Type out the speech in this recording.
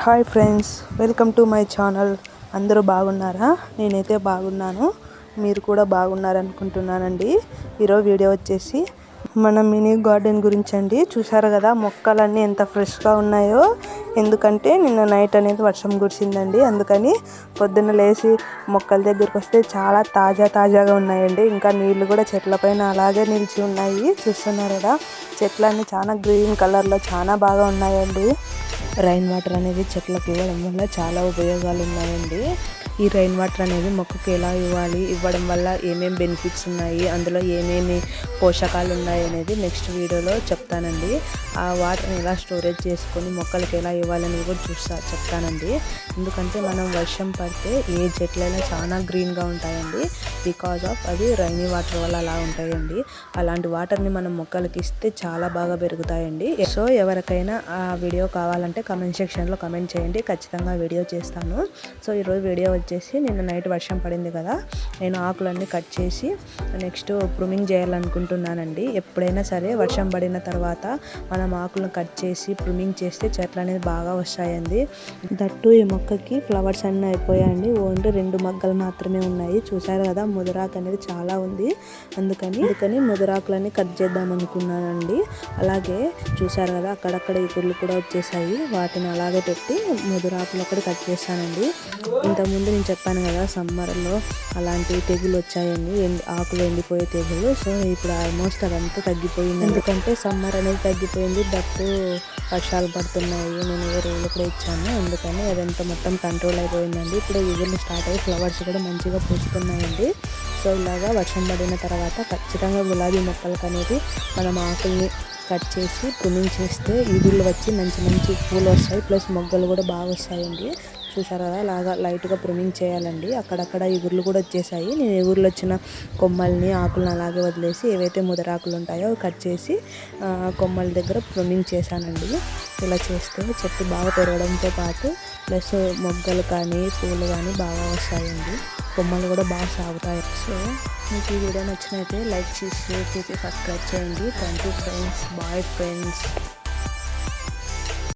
Hi friends, welcome to my channel. అందరూ బాగున్నారా? నేనైతే బాగున్నాను, మీరు కూడా బాగున్నారనుకుంటున్నానండి. ఈరోజు వీడియో వచ్చేసి మన మినీ గార్డెన్ గురించి అండి. చూసారు కదా మొక్కలన్నీ ఎంత ఫ్రెష్గా ఉన్నాయో. ఎందుకంటే నిన్న నైట్ అనేది వర్షం కురిసిందండి, అందుకని పొద్దున్న లేచి మొక్కల దగ్గరికి వస్తే చాలా తాజాగా ఉన్నాయండి. ఇంకా నీళ్లు కూడా చెట్ల పైన అలాగే నిలిచి ఉన్నాయి. చూస్తున్నారు కదా, చెట్లన్నీ చాలా గ్రీన్ కలర్లో చాలా బాగా ఉన్నాయండి. రైన్ వాటర్ అనేది చెట్లకు ఇవ్వడం వల్ల చాలా ఉపయోగాలు ఉన్నాయండి. ఈ రైన్ వాటర్ అనేది మొక్కకు ఎలా ఇవ్వడం వల్ల ఏమేమి బెనిఫిట్స్ ఉన్నాయి, అందులో ఏమేమి పోషకాలు ఉన్నాయి అనేది నెక్స్ట్ వీడియోలో చెప్తానండి. ఆ వాటర్ని ఎలా స్టోరేజ్ చేసుకొని మొక్కలకి ఎలా ఇవ్వాలని కూడా చెప్తానండి. ఎందుకంటే మనం వర్షం పడితే ఏ చెట్లైనా చాలా గ్రీన్గా ఉంటాయండి. బికాజ్ ఆఫ్ అది రైనీ వాటర్ వల్ల అలా ఉంటాయండి. అలాంటి వాటర్ని మనం మొక్కలకి ఇస్తే చాలా బాగా పెరుగుతాయండి. సో ఎవరికైనా ఆ వీడియో కావాలంటే కమెంట్ సెక్షన్లో కమెంట్ చేయండి, ఖచ్చితంగా వీడియో చేస్తాను. సో ఈరోజు వీడియో వచ్చేసి నిన్న నైట్ వర్షం పడింది కదా, నేను ఆకులన్నీ కట్ చేసి నెక్స్ట్ ప్రూనింగ్ చేయాలనుకుంటున్నానండి. ఎప్పుడైనా సరే వర్షం పడిన తర్వాత మనం ఆకులను కట్ చేసి ప్రూనింగ్ చేస్తే చెట్లు అనేది బాగా వస్తాయండి. దట్టు ఈ మొక్కకి ఫ్లవర్స్ అన్నీ అయిపోయాయండి, ఓన్లీ 2 మొగ్గలు మాత్రమే ఉన్నాయి. చూసారు కదా, ముదిరాకు అనేది చాలా ఉంది, అందుకని ముదిరాకులన్నీ కట్ చేద్దాం అనుకున్నానండి. అలాగే చూసారు కదా, అక్కడక్కడ ఇగుర్లు కూడా వచ్చేసాయి, వాటిని అలాగే పెట్టి ముదిరాకులు ఒకటి కట్ చేశానండి. ఇంతకుముందు నేను చెప్పాను కదా, సమ్మర్లో అలాంటి తెగులు వచ్చాయండి, ఆకులు ఎండిపోయే తెగులు. సో ఇప్పుడు ఆల్మోస్ట్ అదంతా తగ్గిపోయింది, ఎందుకంటే సమ్మర్ అనేది తగ్గిపోయింది, దట్టు వర్షాలు పడుతున్నాయి. నేను ఎరువులు కూడా ఇచ్చాను, అందుకని అదంతా మొత్తం కంట్రోల్ అయిపోయిందండి. ఇప్పుడు ఇగుర్లు స్టార్ట్ అయ్యి ఫ్లవర్స్ కూడా మంచిగా పూస్తున్నాయండి. సో ఇలాగా వర్షం పడిన తర్వాత ఖచ్చితంగా గులాబీ మొక్కలకు అనేది మనం ఆకుల్ని కట్ చేసి ప్రూనింగ్ చేస్తే ఇగుర్లు వచ్చి మంచి పూలు వస్తాయి, ప్లస్ మొగ్గలు కూడా బాగా వస్తాయండి. చూసారా, అలాగా లైట్గా ప్రూనింగ్ చేయాలండి. అక్కడక్కడ ఇగుర్లు కూడా వచ్చేసాయి. నేను ఇగుర్లు వచ్చిన కొమ్మల్ని ఆకులను అలాగే వదిలేసి ఏవైతే ముదరాకులు ఉంటాయో కట్ చేసి కొమ్మల దగ్గర ప్రూనింగ్ చేశానండి. ఇలా చేస్తే చెట్టు బాగా పెరగడంతో పాటు ప్లస్ మొగ్గలు కానీ పూలు కానీ బాగా వస్తాయండి, కొమ్మలు కూడా బాగా సాగుతాయి. సో మీకు ఈ వీడియో నచ్చినైతే లైక్ చేసి షేర్ చేసి సబ్స్క్రైబ్ చేయండి. Thank you friends, bye friends.